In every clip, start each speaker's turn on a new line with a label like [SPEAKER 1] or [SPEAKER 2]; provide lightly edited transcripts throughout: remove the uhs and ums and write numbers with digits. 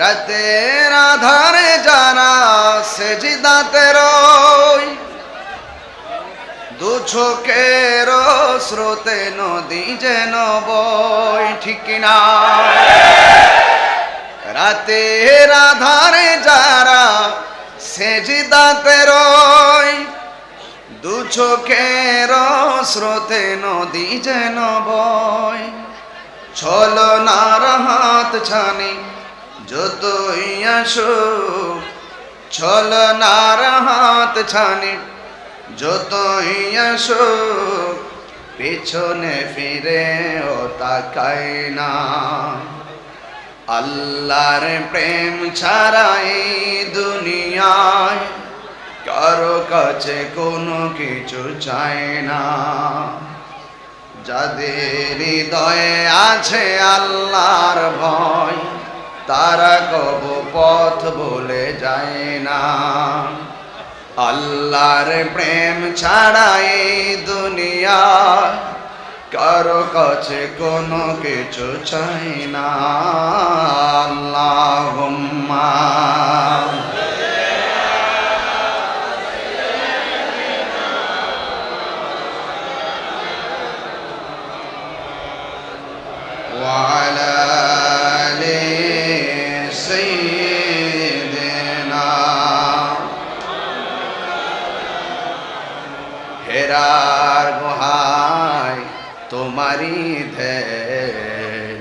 [SPEAKER 1] রাতের আধারে যারা সেজদাতে রয়, দু চোখের স্রোতে নদী যেন বয়, ঠিক কিনা? রাতের আধারে যারা সেজদাতে রয়, দু চোখের স্রোতে নদী যেন বয়। ছলনার হাত ছানি যতই আসুক, ছলনার হাত ছানি যতই আসুক, পিছনে ফিরে ও তাকায় না। আল্লাহর প্রেম ছাড়া এই দুনিয়ায় কারো কাছে কোনো কিছু চায় না। যাদের হৃদয়ে আছে আল্লাহর ভয়, তারা কবু পথ ভুলে যায় না। আল্লাহর প্রেম ছাড়া এই দুনিয়া কারো কাছে কোনো কিছু চাই না। আল্লাহুম্মা ওয়া আলা আলি সাইয়্যিদিনা। হেরার গুহায় তোমারি ধ্যান,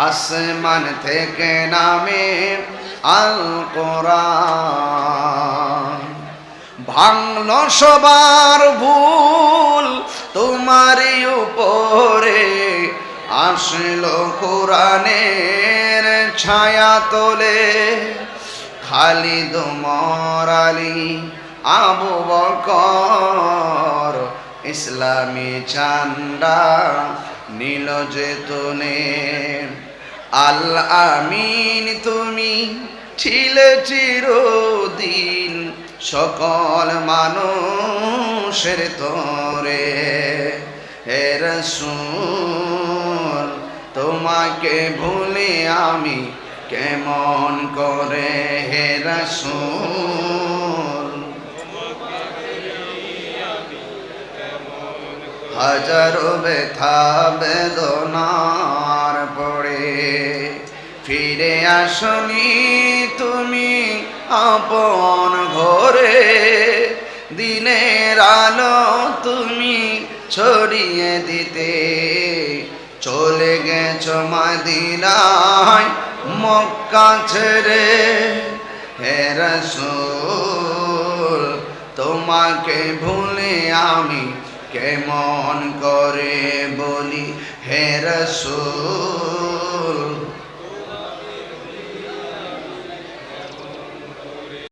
[SPEAKER 1] আসমান থেকে নামে আল কোরআন। ভাঙলো সবার ভুল তোমারি উপরে, আসলো কোরআনের ছায়া তোলে। খালিদ ওমর আলী আবু বকর ইসলামী ঝান্ডা নীল যেতনে। আল আমিন তুমি ছিলে চিরদিন সকল মানুষের তরে। হে রাসূল তোমাকে ভুলে আমি কেমন করে, হে রাসূল হাজারো ব্যথা বেদনার পরে ফিরে আসনি তুমি আপন ঘরে। দিনের আলো তুমি ছড়িয়ে দিতে চলে গেছো মদিনায় মক্কা ছেড়ে। হে রাসূল তোমাকে ভুলে আমি কেমন করে বলি, হে রাসূল